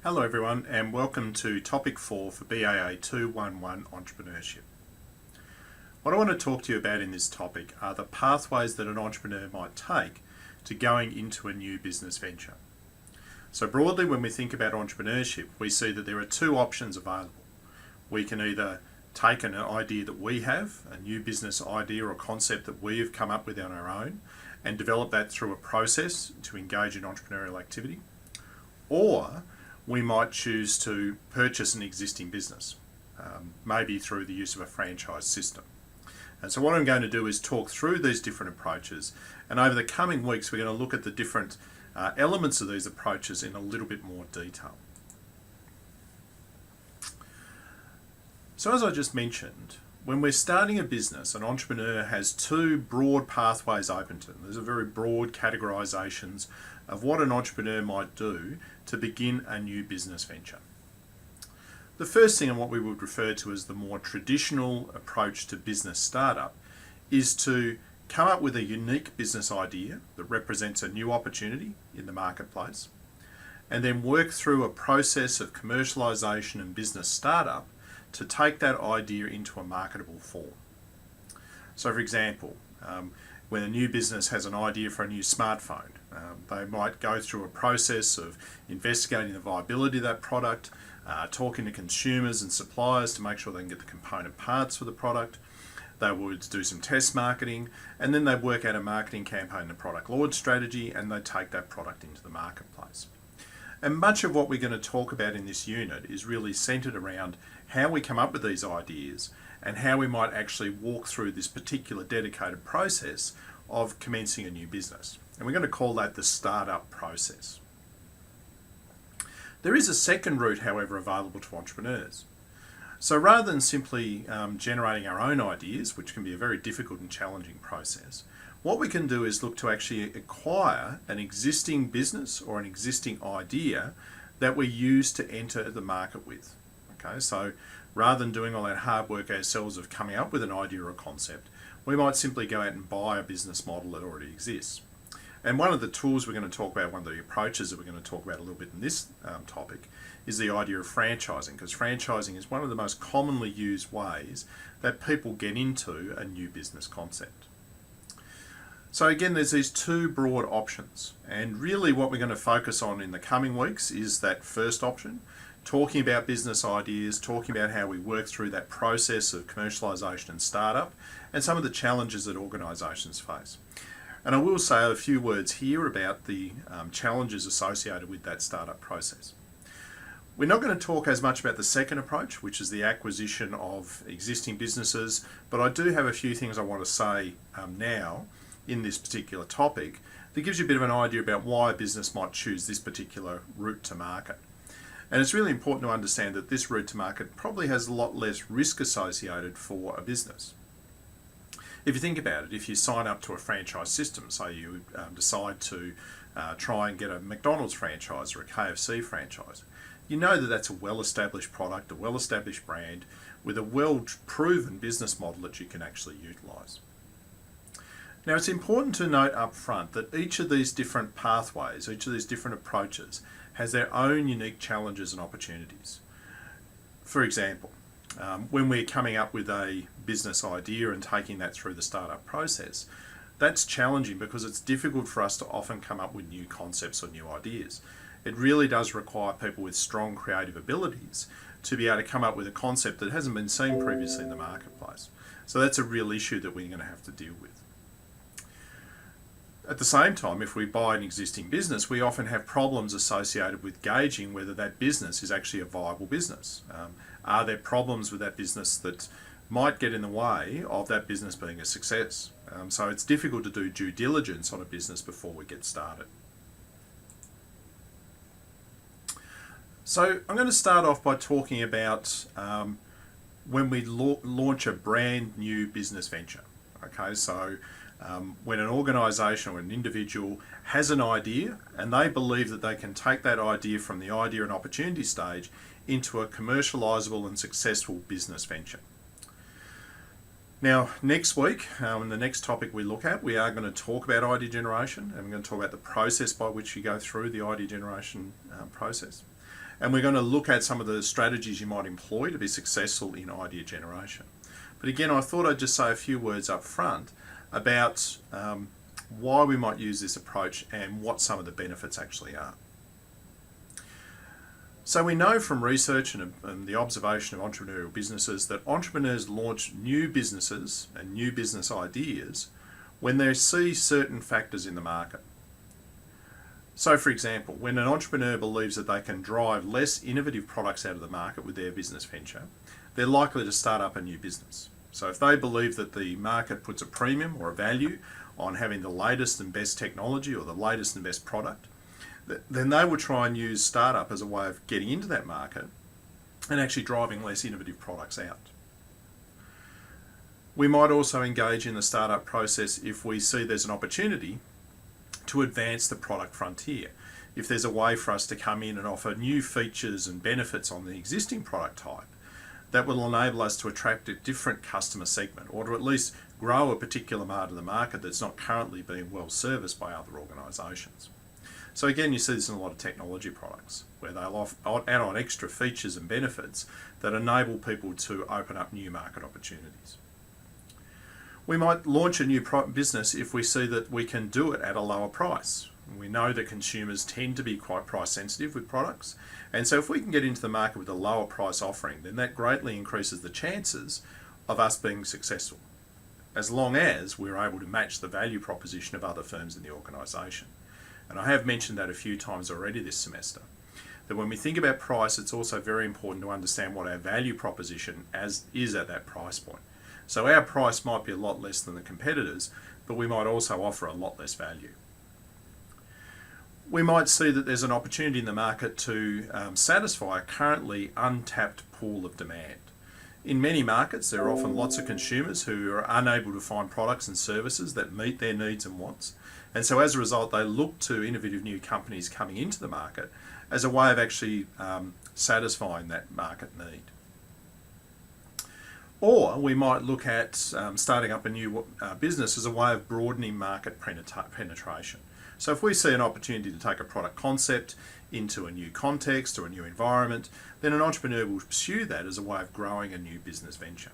Hello everyone and welcome to topic 4 for BAA 211 Entrepreneurship. What I want to talk to you about in this topic are the pathways that an entrepreneur might take to going into a new business venture. So broadly, when we think about entrepreneurship, we see that there are two options available. We can either take an idea that we have, a new business idea or concept that we have come up with on our own, and develop that through a process to engage in entrepreneurial activity, or we might choose to purchase an existing business, maybe through the use of a franchise system. And so what I'm going to do is talk through these different approaches, and over the coming weeks we're going to look at the different elements of these approaches in a little bit more detail. So as I just mentioned, when we're starting a business, an entrepreneur has two broad pathways open to them. There's a very broad categorizations of what an entrepreneur might do to begin a new business venture. The first thing, and what we would refer to as the more traditional approach to business startup, is to come up with a unique business idea that represents a new opportunity in the marketplace, and then work through a process of commercialization and business startup to take that idea into a marketable form. So for example, when a new business has an idea for a new smartphone, they might go through a process of investigating the viability of that product, talking to consumers and suppliers to make sure they can get the component parts for the product. They would do some test marketing, and then they'd work out a marketing campaign and a product launch strategy, and they'd take that product into the marketplace. And much of what we're going to talk about in this unit is really centered around how we come up with these ideas and how we might actually walk through this particular dedicated process of commencing a new business. And we're going to call that the startup process. There is a second route, however, available to entrepreneurs. So rather than simply generating our own ideas, which can be a very difficult and challenging process, what we can do is look to actually acquire an existing business or an existing idea that we use to enter the market with. Okay, so rather than doing all that hard work ourselves of coming up with an idea or a concept, we might simply go out and buy a business model that already exists. And one of the tools we're going to talk about, one of the approaches that we're going to talk about a little bit in this topic, is the idea of franchising, because franchising is one of the most commonly used ways that people get into a new business concept. So again, there's these two broad options, and really what we're going to focus on in the coming weeks is that first option, talking about business ideas, talking about how we work through that process of commercialization and startup, and some of the challenges that organisations face. And I will say a few words here about the challenges associated with that startup process. We're not going to talk as much about the second approach, which is the acquisition of existing businesses, but I do have a few things I want to say now in this particular topic that gives you a bit of an idea about why a business might choose this particular route to market. And it's really important to understand that this route to market probably has a lot less risk associated for a business. If you think about it, if you sign up to a franchise system, say you decide to try and get a McDonald's franchise or a KFC franchise, you know that that's a well-established product, a well-established brand with a well-proven business model that you can actually utilise. Now it's important to note up front that each of these different pathways, each of these different approaches has their own unique challenges and opportunities. For example, when we're coming up with a business idea and taking that through the startup process, that's challenging because it's difficult for us to often come up with new concepts or new ideas. It really does require people with strong creative abilities to be able to come up with a concept that hasn't been seen previously in the marketplace. So that's a real issue that we're going to have to deal with. At the same time, if we buy an existing business, we often have problems associated with gauging whether that business is actually a viable business. Are there problems with that business that might get in the way of that business being a success? So it's difficult to do due diligence on a business before we get started. So I'm going to start off by talking about when we launch a brand new business venture. Okay, so when an organisation or an individual has an idea and they believe that they can take that idea from the idea and opportunity stage into a commercialisable and successful business venture. Now, next week, in the next topic we look at, we are going to talk about idea generation, and we're going to talk about the process by which you go through the idea generation process. And we're going to look at some of the strategies you might employ to be successful in idea generation. But again, I thought I'd just say a few words up front about why we might use this approach and what some of the benefits actually are. So we know from research and the observation of entrepreneurial businesses that entrepreneurs launch new businesses and new business ideas when they see certain factors in the market. So for example, when an entrepreneur believes that they can drive less innovative products out of the market with their business venture, they're likely to start up a new business. So if they believe that the market puts a premium or a value on having the latest and best technology or the latest and best product, then they will try and use startup as a way of getting into that market and actually driving less innovative products out. We might also engage in the startup process if we see there's an opportunity to advance the product frontier. If there's a way for us to come in and offer new features and benefits on the existing product type, that will enable us to attract a different customer segment, or to at least grow a particular part of the market that's not currently being well serviced by other organisations. So again, you see this in a lot of technology products, where they'll add on extra features and benefits that enable people to open up new market opportunities. We might launch a new business if we see that we can do it at a lower price. We know that consumers tend to be quite price sensitive with products, and so if we can get into the market with a lower price offering, then that greatly increases the chances of us being successful, as long as we're able to match the value proposition of other firms in the organisation. And I have mentioned that a few times already this semester, that when we think about price, it's also very important to understand what our value proposition is at that price point. So our price might be a lot less than the competitors, but we might also offer a lot less value. We might see that there's an opportunity in the market to satisfy a currently untapped pool of demand. In many markets, there are often lots of consumers who are unable to find products and services that meet their needs and wants. And so as a result, they look to innovative new companies coming into the market as a way of actually satisfying that market need. Or we might look at starting up a new business as a way of broadening market penetration. So if we see an opportunity to take a product concept into a new context or a new environment, then an entrepreneur will pursue that as a way of growing a new business venture.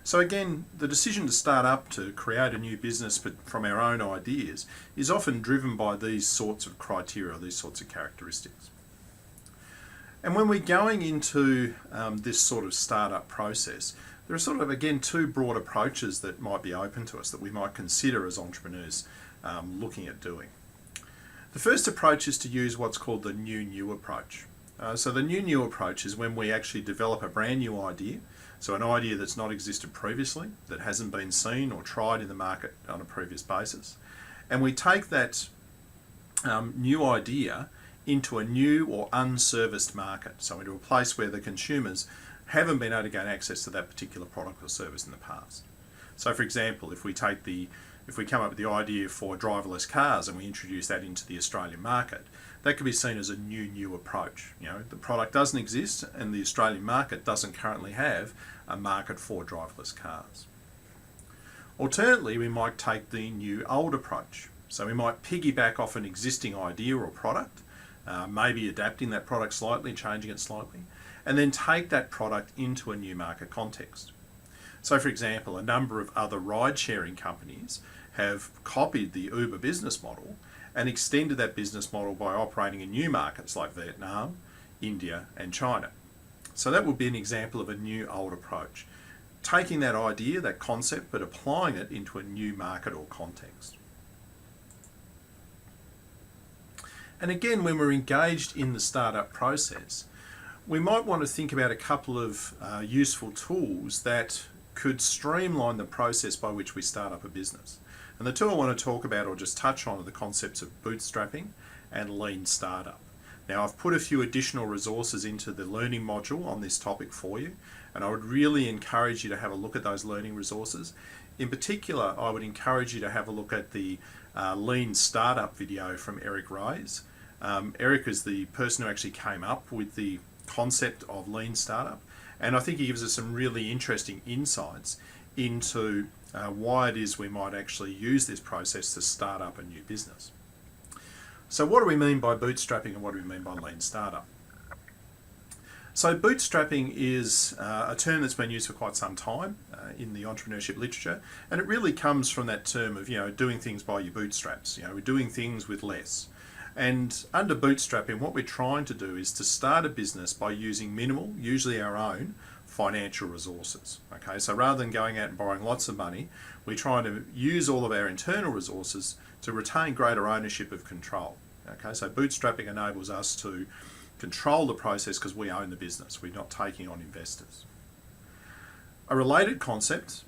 So again, the decision to start up, to create a new business from our own ideas, is often driven by these sorts of criteria, these sorts of characteristics. And when we're going into this sort of startup process, there are sort of, again, two broad approaches that might be open to us that we might consider as entrepreneurs looking at doing. The first approach is to use what's called the new approach. So the new approach is when we actually develop a brand new idea, so an idea that's not existed previously, that hasn't been seen or tried in the market on a previous basis, and we take that new idea into a new or unserviced market, so into a place where the consumers haven't been able to gain access to that particular product or service in the past. So for example, if we come up with the idea for driverless cars and we introduce that into the Australian market, that could be seen as a new approach. You know, the product doesn't exist and the Australian market doesn't currently have a market for driverless cars. Alternatively, we might take the new old approach. So we might piggyback off an existing idea or product, maybe adapting that product slightly, changing it slightly, and then take that product into a new market context. So for example, a number of other ride-sharing companies have copied the Uber business model and extended that business model by operating in new markets like Vietnam, India and China. So that would be an example of a new old approach. Taking that idea, that concept, but applying it into a new market or context. And again, when we're engaged in the startup process, we might want to think about a couple of useful tools that could streamline the process by which we start up a business. And the two I want to talk about or just touch on are the concepts of bootstrapping and lean startup. Now, I've put a few additional resources into the learning module on this topic for you, and I would really encourage you to have a look at those learning resources. In particular, I would encourage you to have a look at the lean startup video from Eric Reyes. Eric is the person who actually came up with the concept of lean startup, and I think he gives us some really interesting insights into why it is we might actually use this process to start up a new business. So what do we mean by bootstrapping and what do we mean by lean startup? So bootstrapping is a term that's been used for quite some time in the entrepreneurship literature, and it really comes from that term of, doing things by your bootstraps. We're doing things with less. And under bootstrapping, what we're trying to do is to start a business by using minimal, usually our own, financial resources. Okay, so rather than going out and borrowing lots of money, we're trying to use all of our internal resources to retain greater ownership of control. Okay, so bootstrapping enables us to control the process because we own the business. We're not taking on investors. A related concept,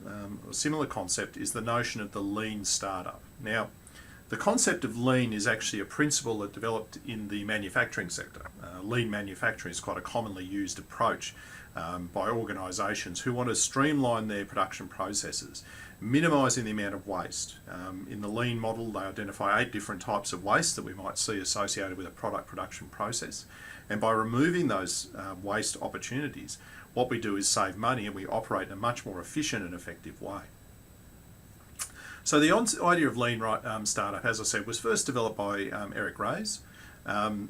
a similar concept, is the notion of the lean startup. Now, the concept of lean is actually a principle that developed in the manufacturing sector. Lean manufacturing is quite a commonly used approach by organisations who want to streamline their production processes, minimising the amount of waste. In the lean model, they identify 8 different types of waste that we might see associated with a product production process. And by removing those waste opportunities, what we do is save money and we operate in a much more efficient and effective way. So the idea of lean startup, as I said, was first developed by Eric Ries.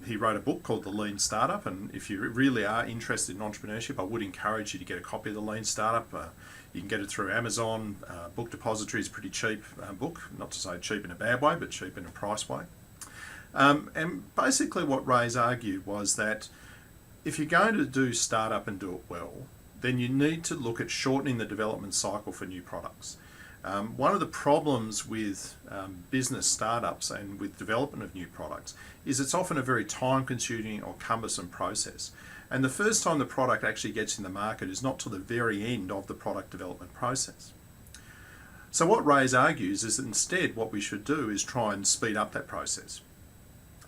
He wrote a book called The Lean Startup, and if you really are interested in entrepreneurship, I would encourage you to get a copy of The Lean Startup. You can get it through Amazon. Book Depository is a pretty cheap book, not to say cheap in a bad way, but cheap in a price way. And basically what Ries argued was that if you're going to do startup and do it well, then you need to look at shortening the development cycle for new products. One of the problems with business startups and with development of new products is it's often a very time-consuming or cumbersome process. And the first time the product actually gets in the market is not till the very end of the product development process. So what Ries argues is that instead what we should do is try and speed up that process.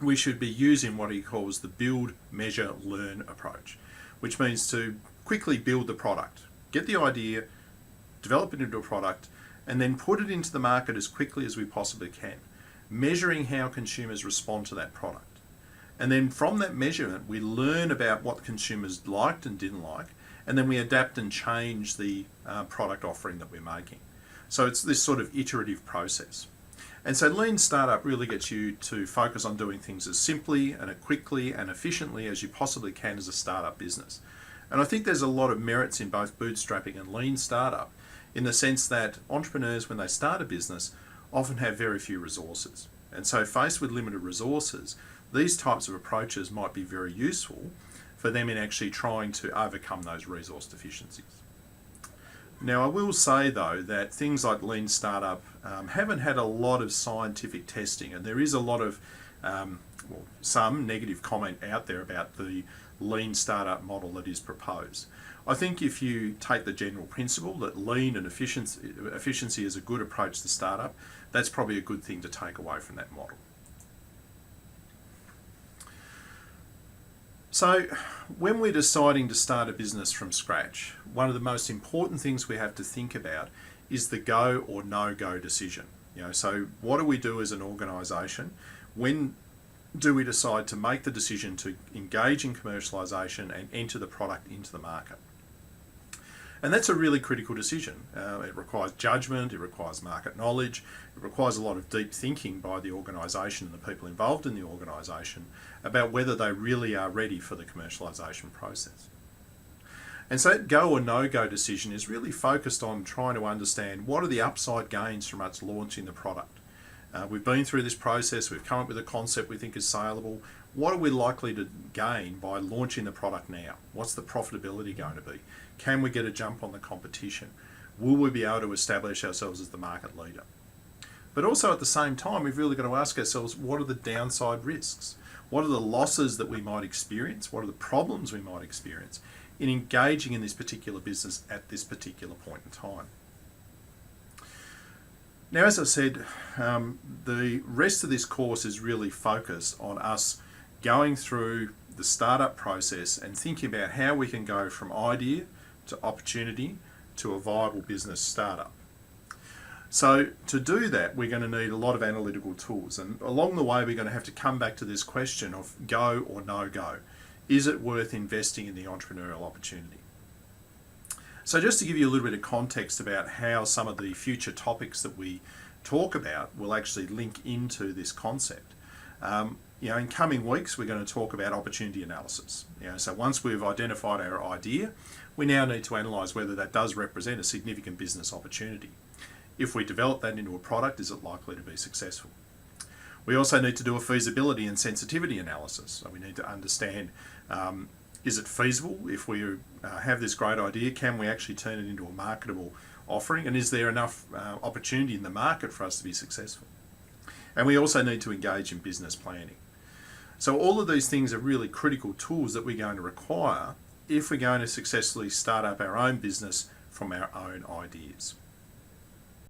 We should be using what he calls the build, measure, learn approach, which means to quickly build the product, get the idea, develop it into a product, and then put it into the market as quickly as we possibly can, measuring how consumers respond to that product. And then from that measurement, we learn about what consumers liked and didn't like, and then we adapt and change the product offering that we're making. So it's this sort of iterative process. And so Lean Startup really gets you to focus on doing things as simply and as quickly and efficiently as you possibly can as a startup business. And I think there's a lot of merits in both bootstrapping and Lean Startup, in the sense that entrepreneurs, when they start a business, often have very few resources. And so faced with limited resources, these types of approaches might be very useful for them in actually trying to overcome those resource deficiencies. Now, I will say though that things like Lean Startup haven't had a lot of scientific testing, and there is a lot of some negative comment out there about the Lean Startup model that is proposed. I think if you take the general principle that lean and efficiency is a good approach to startup, that's probably a good thing to take away from that model. So when we're deciding to start a business from scratch, one of the most important things we have to think about is the go or no-go decision. So what do we do as an organisation? When do we decide to make the decision to engage in commercialisation and enter the product into the market? And that's a really critical decision. It requires judgment, it requires market knowledge, it requires a lot of deep thinking by the organisation and the people involved in the organisation about whether they really are ready for the commercialisation process. And so that go or no-go decision is really focused on trying to understand what are the upside gains from us launching the product. We've been through this process, we've come up with a concept we think is saleable. What are we likely to gain by launching the product now? What's the profitability going to be? Can we get a jump on the competition? Will we be able to establish ourselves as the market leader? But also at the same time, we've really got to ask ourselves, what are the downside risks? What are the losses that we might experience? What are the problems we might experience in engaging in this particular business at this particular point in time? Now, as I said, the rest of this course is really focused on us going through the startup process and thinking about how we can go from idea to opportunity to a viable business startup. So to do that, we're going to need a lot of analytical tools, and along the way we're going to have to come back to this question of go or no go. Is it worth investing in the entrepreneurial opportunity? So just to give you a little bit of context about how some of the future topics that we talk about will actually link into this concept. in coming weeks, we're going to talk about opportunity analysis. So once we've identified our idea, we now need to analyse whether that does represent a significant business opportunity. If we develop that into a product, is it likely to be successful? We also need to do a feasibility and sensitivity analysis. So we need to understand, is it feasible? If we have this great idea, can we actually turn it into a marketable offering? And is there enough opportunity in the market for us to be successful? And we also need to engage in business planning. So all of these things are really critical tools that we're going to require if we're going to successfully start up our own business from our own ideas.